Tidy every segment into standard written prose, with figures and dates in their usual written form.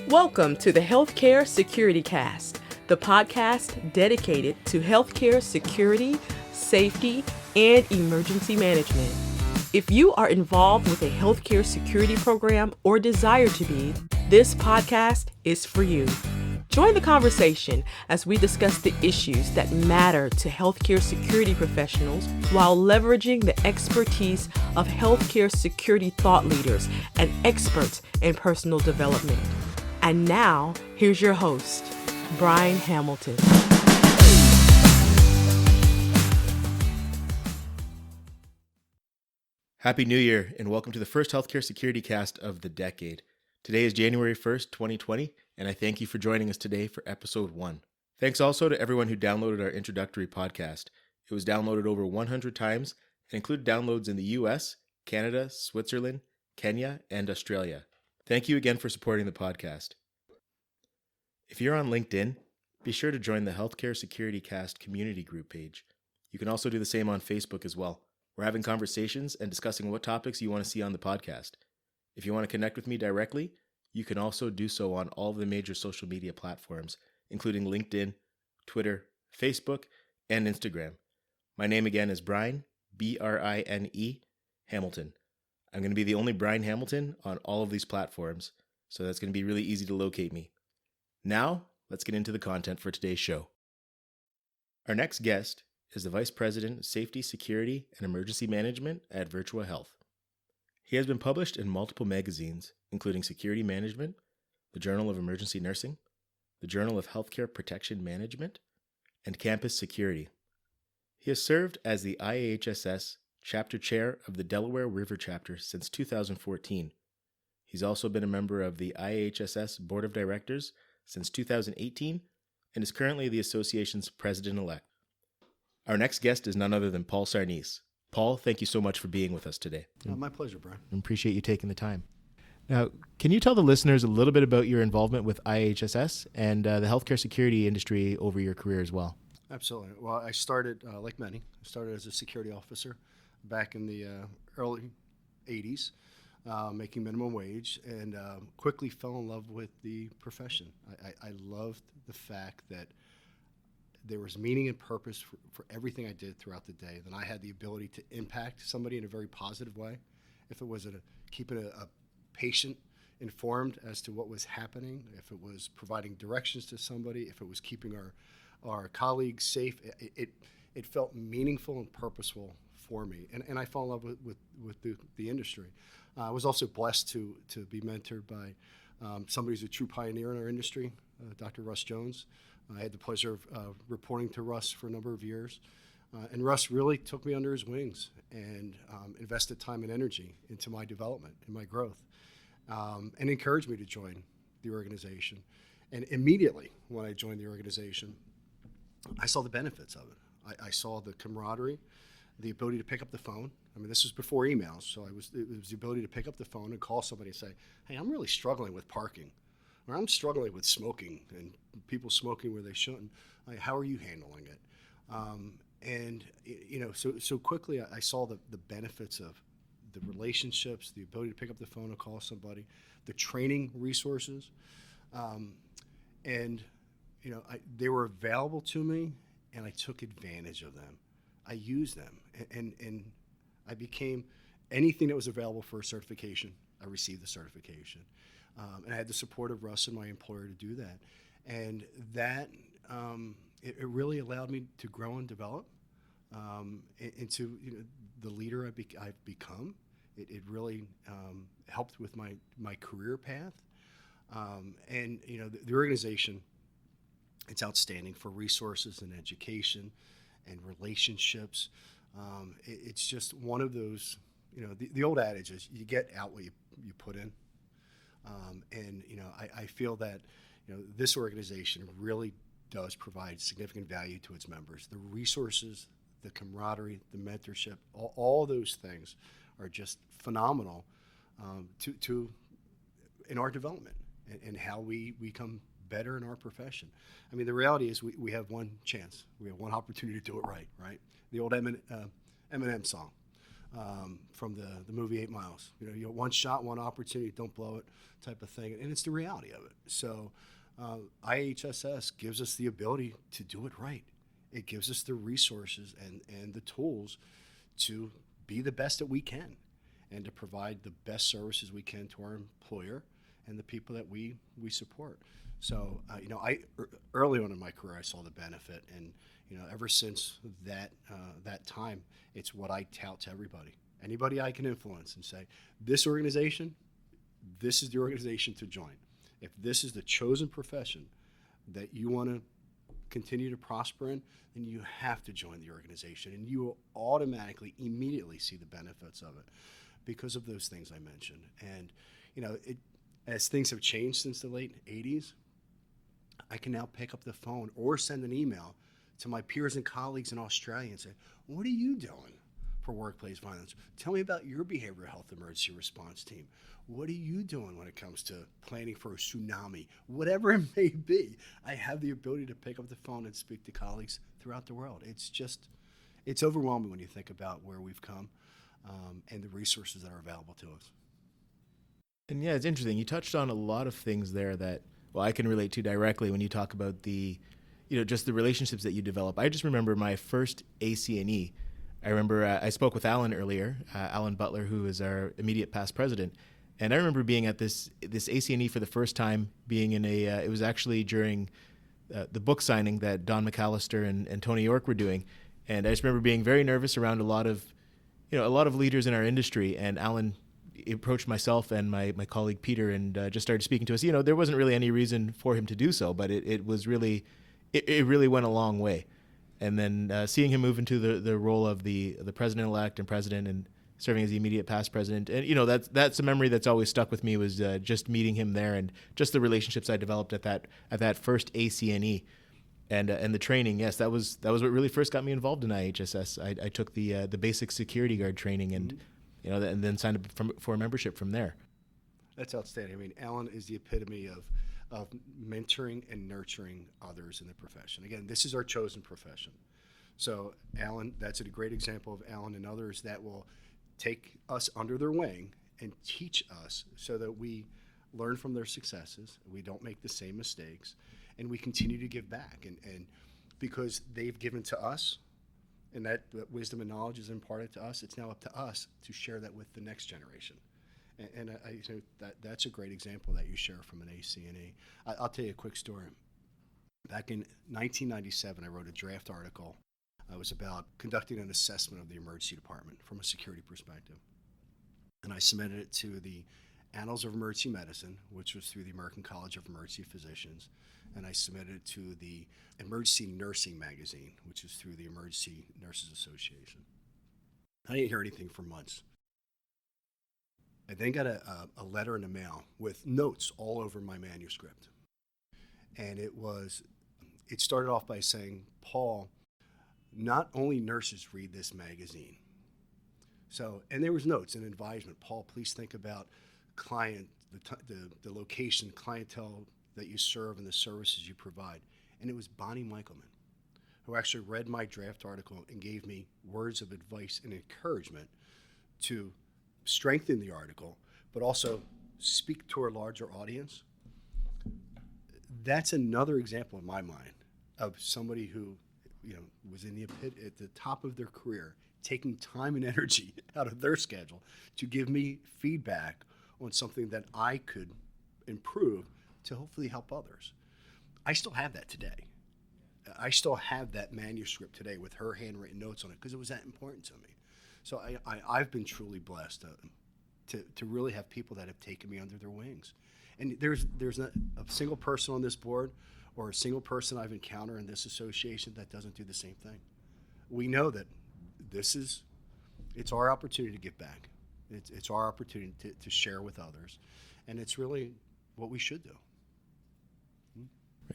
Welcome to the Healthcare Security Cast, the podcast dedicated to healthcare security, safety, and emergency management. If you are involved with a healthcare security program or desire to be, this podcast is for you. Join the conversation as we discuss the issues that matter to healthcare security professionals while leveraging the expertise of healthcare security thought leaders and experts in personal development. And now, here's your host, Brian Hamilton. Happy New Year, and welcome to the first Healthcare Security Cast of the decade. Today is January 1st, 2020, and I thank you for joining us today for episode 1. Thanks also to everyone who downloaded our introductory podcast. It was downloaded over 100 times and included downloads in the US, Canada, Switzerland, Kenya, and Australia. Thank you again for supporting the podcast. If you're on LinkedIn, be sure to join the Healthcare Security Cast community group page. You can also do the same on Facebook as well. We're having conversations and discussing what topics you want to see on the podcast. If you want to connect with me directly, you can also do so on all of the major social media platforms, including LinkedIn, Twitter, Facebook, and Instagram. My name again is Brian, B-R-I-N-E, Hamilton. I'm going to be the only Brian Hamilton on all of these platforms, so that's going to be really easy to locate me. Now, let's get into the content for today's show. Our next guest is the Vice President of Safety, Security, and Emergency Management at VIrtua Health. He has been published in multiple magazines, including Security Management, the Journal of Emergency Nursing, the Journal of Healthcare Protection Management, and Campus Security. He has served as the IHSS Chapter Chair of the Delaware River Chapter since 2014. He's also been a member of the IHSS Board of Directors since 2018 and is currently the association's President-Elect. Our next guest is none other than Paul Sarnese. Paul, thank you so much for being with us today. My pleasure, Brian. I appreciate you taking the time. Now, can you tell the listeners a little bit about your involvement with IHSS and the healthcare security industry over your career as well? Absolutely. Well, I started, like many, I started as a security officer back in the early 80s, making minimum wage, and quickly fell in love with the profession. I loved the fact that there was meaning and purpose for everything I did throughout the day, that I had the ability to impact somebody in a very positive way. If it was keeping a patient informed as to what was happening, if it was providing directions to somebody, if it was keeping our colleagues safe, it felt meaningful and purposeful for me. And I fell in love with the industry. I was also blessed to be mentored by somebody who's a true pioneer in our industry, Dr. Russ Jones. I had the pleasure of reporting to Russ for a number of years. And Russ really took me under his wings and invested time and energy into my development and my growth, and encouraged me to join the organization. And immediately when I joined the organization, I saw the benefits of it. I saw the camaraderie, the ability to pick up the phone. I mean, this was before emails, so it was the ability to pick up the phone and call somebody and say, hey, I'm really struggling with parking, or I'm struggling with smoking and people smoking where they shouldn't. How are you handling it? And so quickly I saw the benefits of the relationships, the ability to pick up the phone and call somebody, the training resources, and they were available to me, and I took advantage of them. I used them, and I became anything that was available for a certification. I received the certification, and I had the support of Russ and my employer to do that, and that it really allowed me to grow and develop into the leader I've become. It really helped with my career path, and the organization, it's outstanding for resources and education and relationships. It's just one of those, the old adage is you get out what you put in. And I feel that this organization really does provide significant value to its members. The resources, the camaraderie, the mentorship, all those things are just phenomenal to in our development and how we become better in our profession. I mean, the reality is we have one chance. We have one opportunity to do it right? The old Eminem song. from the movie 8 Miles. You know, one shot, one opportunity, don't blow it type of thing. And it's the reality of it. So IHSS gives us the ability to do it right. It gives us the resources and the tools to be the best that we can and to provide the best services we can to our employer and the people that we support. So, early on in my career, I saw the benefit, and ever since that time, it's what I tout to everybody, anybody I can influence, and say, this organization, this is the organization to join. If this is the chosen profession that you want to continue to prosper in, then you have to join the organization, and you will automatically, immediately see the benefits of it because of those things I mentioned. And as things have changed since the late 80s, I can now pick up the phone or send an email to my peers and colleagues in Australia and say, what are you doing for workplace violence? Tell me about your behavioral health emergency response team. What are you doing when it comes to planning for a tsunami? Whatever it may be, I have the ability to pick up the phone and speak to colleagues throughout the world. It's overwhelming when you think about where we've come and the resources that are available to us. And yeah, it's interesting. You touched on a lot of things there that, well, I can relate to directly when you talk about just the relationships that you develop. I just remember my first AC&E. I remember I spoke with Alan earlier, Alan Butler, who is our immediate past president. And I remember being at this AC&E for the first time, being in it was actually during the book signing that Don McAllister and Tony York were doing. And I just remember being very nervous around a lot of leaders in our industry. And Alan approached myself and my colleague Peter and just started speaking to us. There wasn't really any reason for him to do so, but it really went a long way. And then seeing him move into the role of the President-Elect and president and serving as the immediate past president, and that's a memory that's always stuck with me, was just meeting him there and just the relationships I developed at that first AC&E. And the training, yes, that was what really first got me involved in IHSS. I took the basic security guard training and and then signed up for a membership from there. That's outstanding. I mean, Alan is the epitome of mentoring and nurturing others in the profession. Again, this is our chosen profession. So Alan, that's a great example of Alan and others that will take us under their wing and teach us so that we learn from their successes, we don't make the same mistakes, and we continue to give back. And because they've given to us, and that wisdom and knowledge is imparted to us, it's now up to us to share that with the next generation. And I think that's a great example that you share from an AC&E. I'll tell you a quick story. Back in 1997, I wrote a draft article. It was about conducting an assessment of the emergency department from a security perspective. And I submitted it to the Annals of Emergency Medicine, which was through the American College of Emergency Physicians. And I submitted it to the Emergency Nursing Magazine, which is through the Emergency Nurses Association. I didn't hear anything for months. I then got a letter in the mail with notes all over my manuscript. And it started off by saying, Paul, not only nurses read this magazine. So, and there was notes and advisement. Paul, please think about client, the location, clientele that you serve and the services you provide. And it was Bonnie Michaelman who actually read my draft article and gave me words of advice and encouragement to strengthen the article, but also speak to a larger audience. That's another example in my mind of somebody who was at the top of their career, taking time and energy out of their schedule to give me feedback on something that I could improve to hopefully help others. I still have that today. I still have that manuscript today with her handwritten notes on it because it was that important to me. So I've been truly blessed to really have people that have taken me under their wings. And there's not a single person on this board or a single person I've encountered in this association that doesn't do the same thing. We know that it's our opportunity to give back. It's our opportunity to share with others. And it's really what we should do.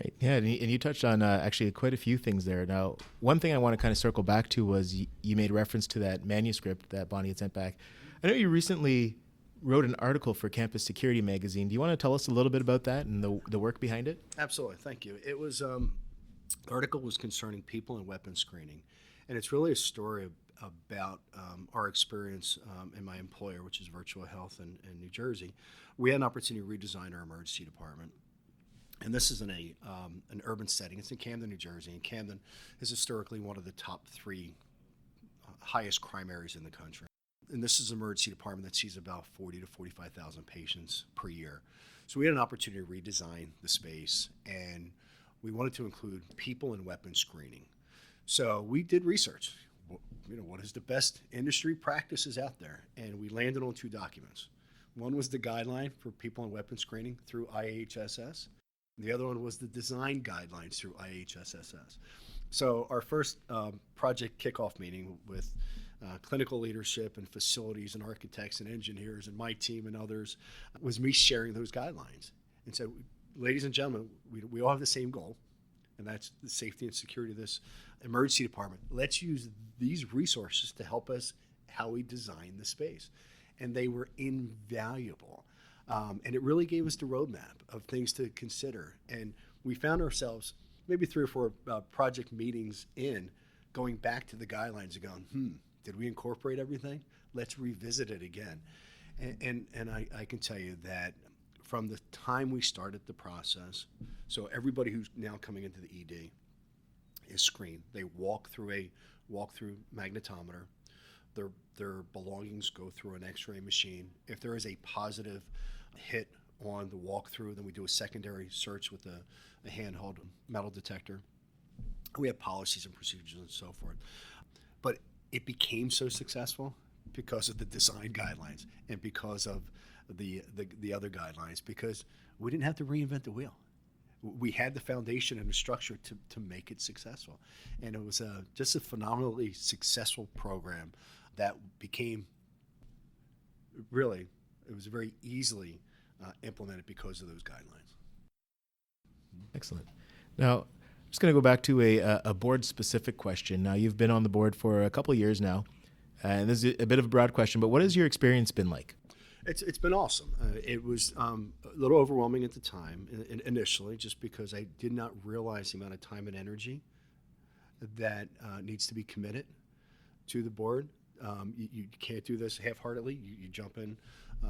Right. Yeah, and you touched on actually quite a few things there. Now, one thing I want to kind of circle back to was you made reference to that manuscript that Bonnie had sent back. I know you recently wrote an article for Campus Security Magazine. Do you want to tell us a little bit about that and the work behind it? Absolutely. Thank you. It was the article was concerning people and weapons screening. And it's really a story about our experience in my employer, which is VIrtua Health in New Jersey. We had an opportunity to redesign our emergency department. And this is in an urban setting. It's in Camden, New Jersey. And Camden is historically one of the top 3 highest crime areas in the country. And this is an emergency department that sees about 40 to 45,000 patients per year. So we had an opportunity to redesign the space, and we wanted to include people and weapons screening. So we did research. What is the best industry practices out there? And we landed on 2 documents. One was the guideline for people and weapons screening through IHSS. The other one was the design guidelines through IHSS. So our first project kickoff meeting with clinical leadership and facilities and architects and engineers and my team and others was me sharing those guidelines. And so, ladies and gentlemen, we all have the same goal, and that's the safety and security of this emergency department. Let's use these resources to help us how we design the space. And they were invaluable. And it really gave us the roadmap of things to consider. And we found ourselves maybe 3 or 4 project meetings in, going back to the guidelines and going, did we incorporate everything? Let's revisit it again. And I can tell you that from the time we started the process, so everybody who's now coming into the ED is screened. They walk through a walk-through magnetometer. Their belongings go through an X-ray machine. If there is a positive hit on the walkthrough, then we do a secondary search with a handheld metal detector. We have policies and procedures and so forth. But it became so successful because of the design guidelines and because of the other guidelines, because we didn't have to reinvent the wheel. We had the foundation and the structure to make it successful. And it was just a phenomenally successful program that became really, it was very easily implemented because of those guidelines. Excellent. Now, I'm just going to go back to a board-specific question. Now, you've been on the board for a couple of years now, and this is a bit of a broad question, but what has your experience been like? It's been awesome. It was a little overwhelming at the time, initially, just because I did not realize the amount of time and energy that needs to be committed to the board. You can't do this half-heartedly. You jump in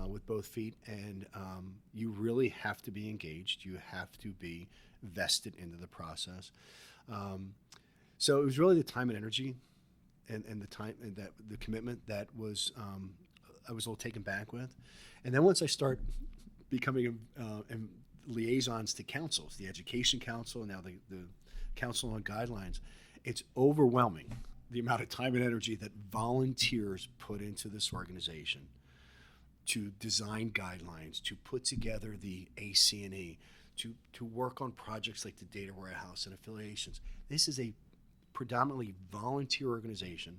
with both feet, and you really have to be engaged. You have to be vested into the process. So it was really the time and energy and the time and the commitment that was I was a little taken back with. And then once I start becoming liaisons to councils, the Education Council, and now the Council on Guidelines, it's overwhelming the amount of time and energy that volunteers put into this organization to design guidelines, to put together the AC&E, to work on projects like the data warehouse and affiliations. This is a predominantly volunteer organization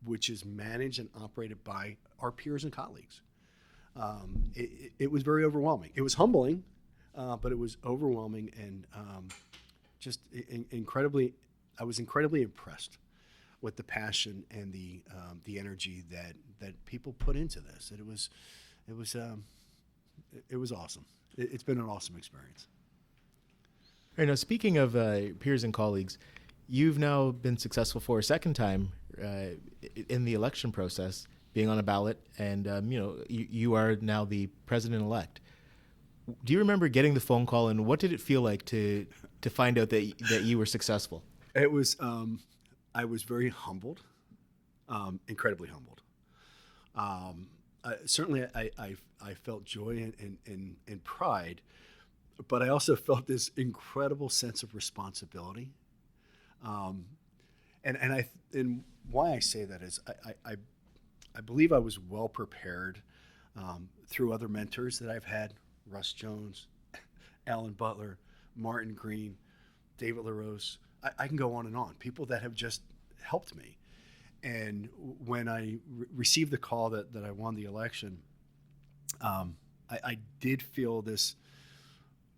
which is managed and operated by our peers and colleagues. It was very overwhelming. It was humbling, but it was overwhelming and just incredibly, I was incredibly impressed with the passion and the energy that people put into this. And it was awesome. It's been an awesome experience. All right, now speaking of peers and colleagues, you've now been successful for a second time in the election process, being on a ballot, and you are now the President-Elect. Do you remember getting the phone call, and what did it feel like to find out that you were successful? It was I was very humbled, incredibly humbled. Certainly, I felt joy and pride, but I also felt this incredible sense of responsibility. And why I say that is I believe I was well prepared through other mentors that I've had: Russ Jones, Alan Butler, Martin Green, David LaRose. I can go on and on. People that have just helped me. And when I received the call that I won the election, I did feel this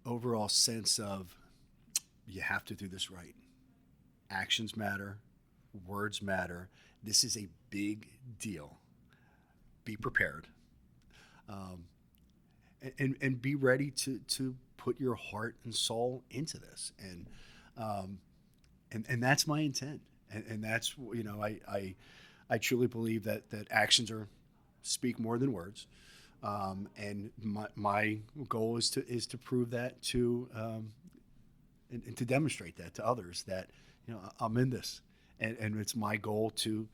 overall sense of, you have to do this right. Actions matter, words matter. This is a big deal. Be prepared, and be ready to put your heart and soul into this. And that's my intent. And that's, I truly believe that actions speak more than words. And my goal is to prove that and to demonstrate that to others that, I'm in this, and it's my goal to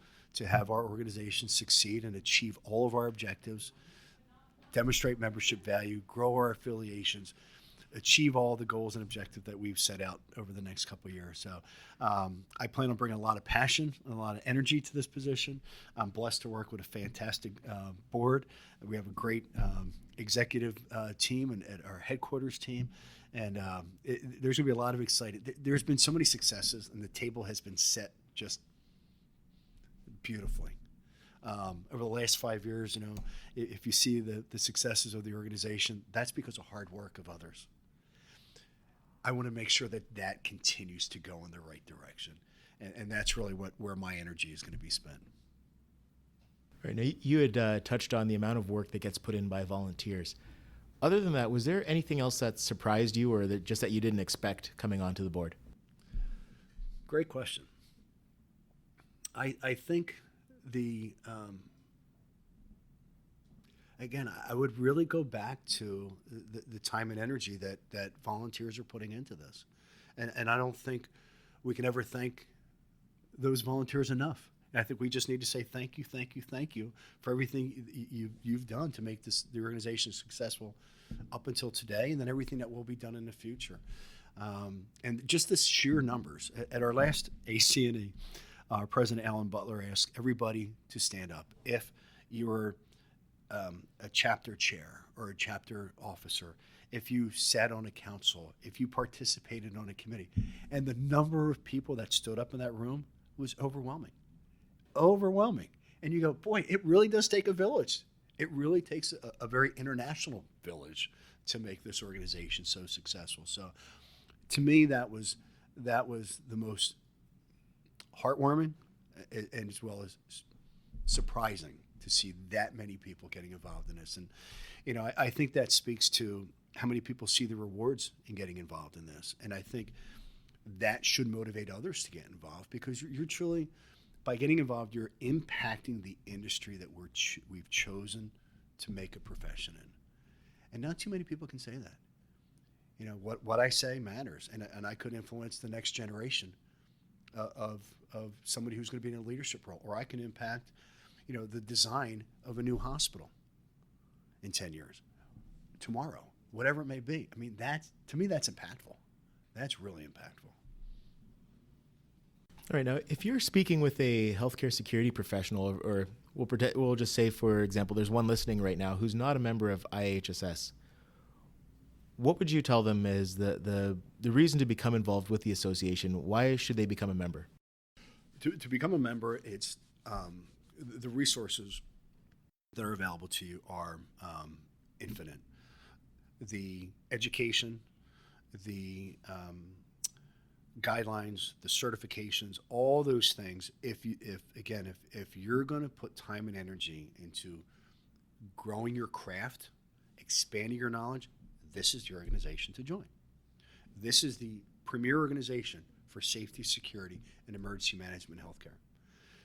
have our organization succeed and achieve all of our objectives, demonstrate membership value, grow our affiliations, achieve all the goals and objectives that we've set out over the next couple of years. So I plan on bringing a lot of passion and a lot of energy to this position. I'm blessed to work with a fantastic board. We have a great executive team and at our headquarters team. And there's going to be a lot of excited. There's been so many successes, and the table has been set just beautifully. Over the last 5 years, if you see the successes of the organization, that's because of hard work of others. I want to make sure that continues to go in the right direction. And that's really where my energy is going to be spent. Right. Now, you had touched on the amount of work that gets put in by volunteers. Other than that, was there anything else that surprised you or that you didn't expect coming onto the board? Great question. I think again, I would really go back to the time and energy that volunteers are putting into this. And I don't think we can ever thank those volunteers enough. And I think we just need to say thank you for everything you've done to make the organization successful up until today, and then everything that will be done in the future. And just the sheer numbers. At our last ACNE, President Alan Butler asked everybody to stand up. If you were a chapter chair or a chapter officer, if you sat on a council, if you participated on a committee, and the number of people that stood up in that room was overwhelming. And you go, boy, it really does take a village. It really takes a very international village to make this organization so successful. So to me, that was the most heartwarming and as well as surprising to see that many people getting involved in this. And, I think that speaks to how many people see the rewards in getting involved in this. And I think that should motivate others to get involved, because you're truly, by getting involved, you're impacting the industry that we've chosen to make a profession in. And not too many people can say that. What I say matters, and I could influence the next generation of somebody who's going to be in a leadership role, or I can impact, the design of a new hospital in 10 years, tomorrow, whatever it may be. I mean, to me, that's impactful. That's really impactful. All right. Now, if you're speaking with a healthcare security professional, or we'll just say, for example, there's one listening right now who's not a member of IHSS, what would you tell them is the reason to become involved with the association? Why should they become a member? To become a member, it's the resources that are available to you are infinite. The education, the guidelines, the certifications, all those things. If you're going to put time and energy into growing your craft, expanding your knowledge, this is the organization to join. This is the premier organization for safety, security, and emergency management healthcare.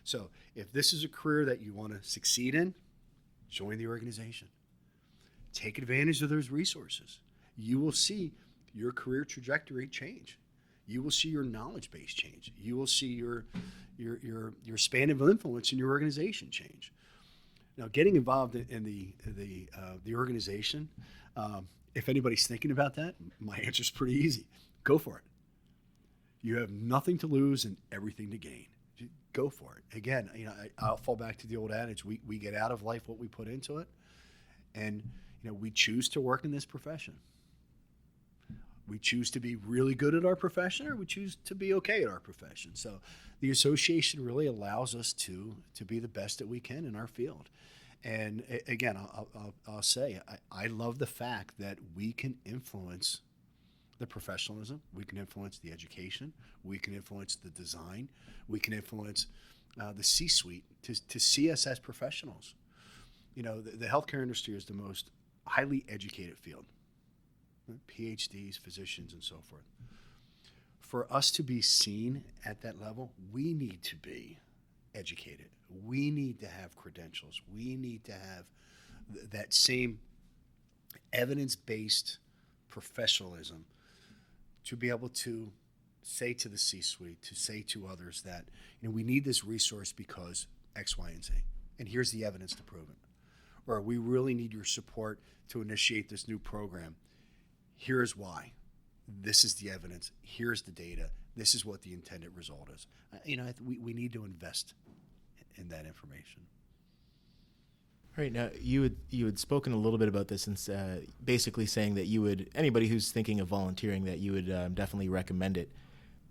So if this is a career that you want to succeed in, join the organization. Take advantage of those resources. You will see your career trajectory change. You will see your knowledge base change. You will see your span of influence in your organization change. Now, getting involved in the organization, if anybody's thinking about that, my answer is pretty easy. Go for it. You have nothing to lose and everything to gain. Go for it. Again, I'll fall back to the old adage: we get out of life what we put into it, and we choose to work in this profession. We choose to be really good at our profession, or we choose to be okay at our profession. So the association really allows us to be the best that we can in our field. And again, I'll say, I love the fact that we can influence the professionalism, we can influence the education, we can influence the design, we can influence the C-suite to see us as professionals. The healthcare industry is the most highly educated field. PhDs, physicians, and so forth. for us to be seen at that level, we need to be educated. We need to have credentials. We need to have that same evidence-based professionalism to be able to say to the C-suite, to say to others that, we need this resource because X, Y, and Z. And here's the evidence to prove it. Or we really need your support to initiate this new program. Here's why. This is the evidence. Here's the data. This is what the intended result is. We need to invest in that information. All right. Now, you had spoken a little bit about this, and basically saying that you would, anybody who's thinking of volunteering, that you would definitely recommend it.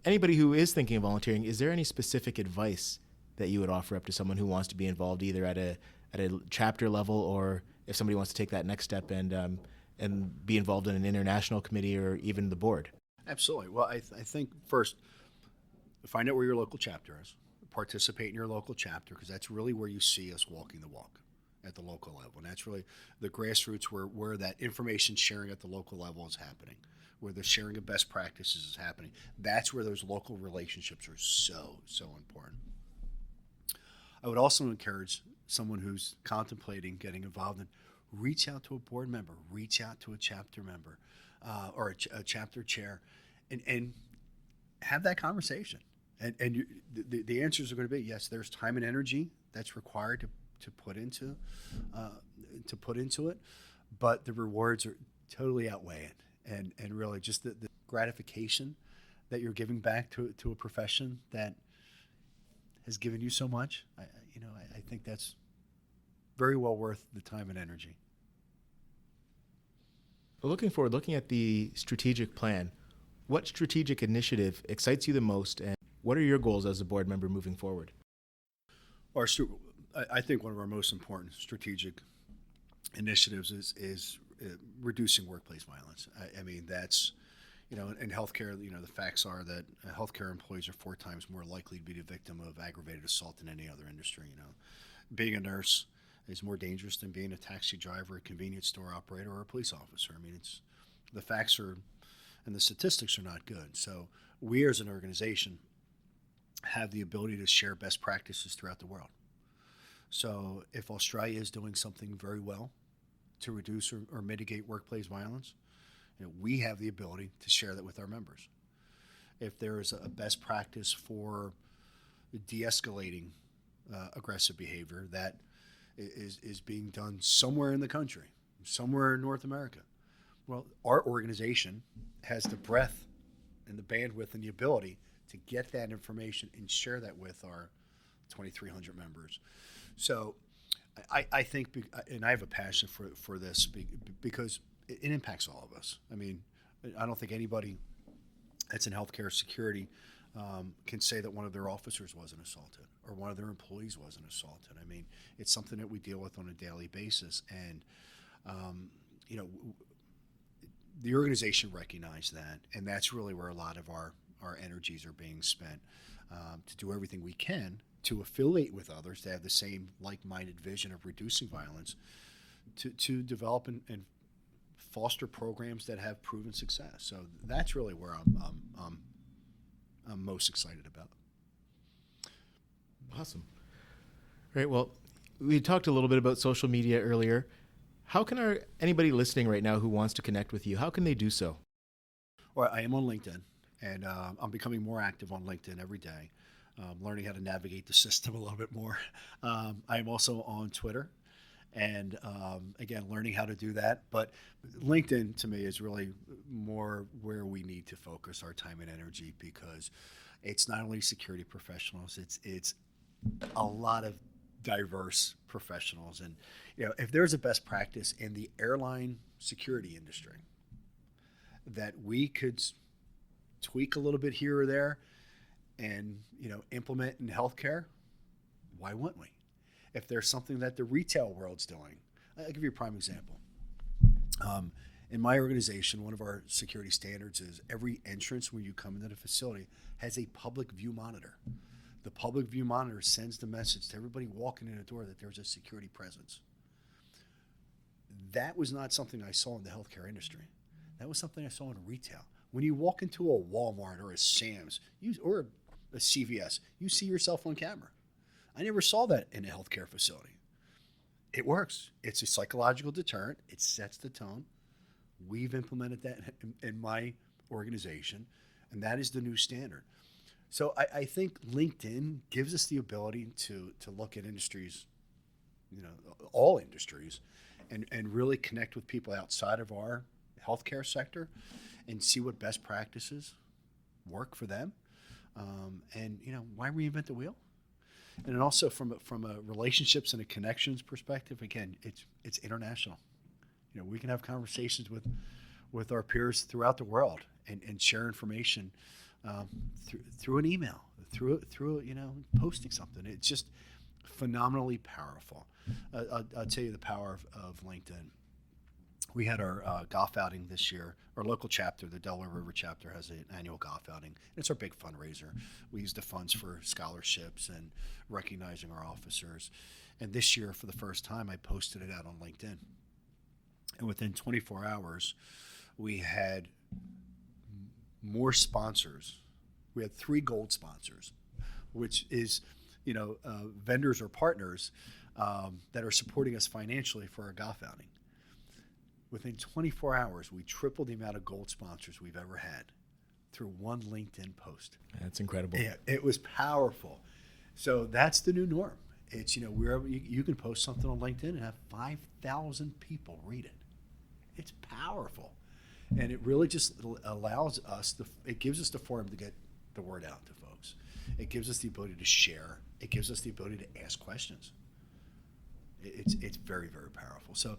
Anybody who is thinking of volunteering, is there any specific advice that you would offer up to someone who wants to be involved, either at a chapter level, or if somebody wants to take that next step and be involved in an international committee or even the board? Absolutely. Well, I think first, find out where your local chapter is. Participate in your local chapter, because that's really where you see us walking the walk at the local level. And that's really the grassroots where that information sharing at the local level is happening, where the sharing of best practices is happening. That's where those local relationships are so important. I would also encourage someone who's contemplating getting involved in, reach out to a board member, reach out to a chapter member or a chapter chair, and have that conversation. And the answers are going to be yes. There's time and energy that's required to put into it, but the rewards are totally outweigh it, and really just the gratification that you're giving back to a profession that has given you so much. I think that's very well worth the time and energy. Well, looking at the strategic plan, what strategic initiative excites you the most, and what are your goals as a board member moving forward? I think one of our most important strategic initiatives is reducing workplace violence. I mean, that's, in healthcare, the facts are that healthcare employees are 4 times more likely to be the victim of aggravated assault than any other industry. Being a nurse is more dangerous than being a taxi driver, a convenience store operator, or a police officer. I mean, the facts are, and the statistics are not good. So we as an organization have the ability to share best practices throughout the world. So if Australia is doing something very well to reduce or mitigate workplace violence, we have the ability to share that with our members. If there is a best practice for de-escalating aggressive behavior that is being done somewhere in the country, somewhere in North America, well, our organization has the breadth and the bandwidth and the ability to get that information and share that with our 2,300 members. So I think, and I have a passion for this because it impacts all of us. I mean, I don't think anybody that's in healthcare security can say that one of their officers wasn't assaulted or one of their employees wasn't assaulted. I mean, it's something that we deal with on a daily basis. And, the organization recognized that, and that's really where a lot of our energies are being spent to do everything we can to affiliate with others that have the same like-minded vision of reducing violence, to develop and foster programs that have proven success. So that's really where I'm most excited about. Awesome. Great. Well, we talked a little bit about social media earlier. How can anybody listening right now who wants to connect with you, how can they do so? Well, I am on LinkedIn, and I'm becoming more active on LinkedIn every day, learning how to navigate the system a little bit more. I am also on Twitter, and again, learning how to do that. But LinkedIn, to me, is really more where we need to focus our time and energy, because it's not only security professionals, it's a lot of diverse professionals. And if there's a best practice in the airline security industry that we could tweak a little bit here or there and implement in healthcare, why wouldn't we? If there's something that the retail world's doing, I'll give you a prime example. In my organization, one of our security standards is every entrance when you come into the facility has a public view monitor. The public view monitor sends the message to everybody walking in the door that there's a security presence. That was not something I saw in the healthcare industry. That was something I saw in retail. When you walk into a Walmart or a Sam's or a CVS, you see yourself on camera. I never saw that in a healthcare facility. It works. It's a psychological deterrent. It sets the tone. We've implemented that in my organization, and that is the new standard. So I think LinkedIn gives us the ability to look at industries, all industries, and really connect with people outside of our healthcare sector and see what best practices work for them. And why reinvent the wheel? And then also from a relationships and a connections perspective, again, it's international. We can have conversations with our peers throughout the world and share information through an email, through posting something. It's just phenomenally powerful. I'll tell you the power of LinkedIn. We had our golf outing this year. Our local chapter, the Delaware River chapter, has an annual golf outing. It's our big fundraiser. We use the funds for scholarships and recognizing our officers. And this year, for the first time, I posted it out on LinkedIn. And within 24 hours, we had more sponsors. We had 3 gold sponsors, which is, vendors or partners that are supporting us financially for our golf outing. Within 24 hours, we tripled the amount of gold sponsors we've ever had through one LinkedIn post. That's incredible. Yeah, it was powerful. So that's the new norm. It's, wherever you can post something on LinkedIn and have 5,000 people read it. It's powerful. And it really just allows us, it gives us the forum to get the word out to folks. It gives us the ability to share. It gives us the ability to ask questions. It's very, very powerful. So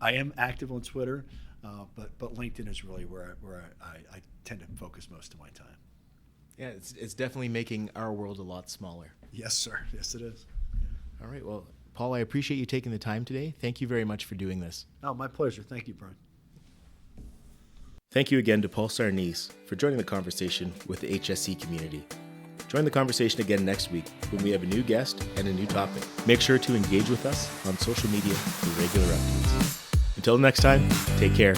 I am active on Twitter, but LinkedIn is really where I tend to focus most of my time. Yeah, it's definitely making our world a lot smaller. Yes, sir. Yes, it is. All right. Well, Paul, I appreciate you taking the time today. Thank you very much for doing this. Oh, my pleasure. Thank you, Brian. Thank you again to Paul Sarnese for joining the conversation with the HSC community. Join the conversation again next week when we have a new guest and a new topic. Make sure to engage with us on social media for regular updates. Until next time, take care.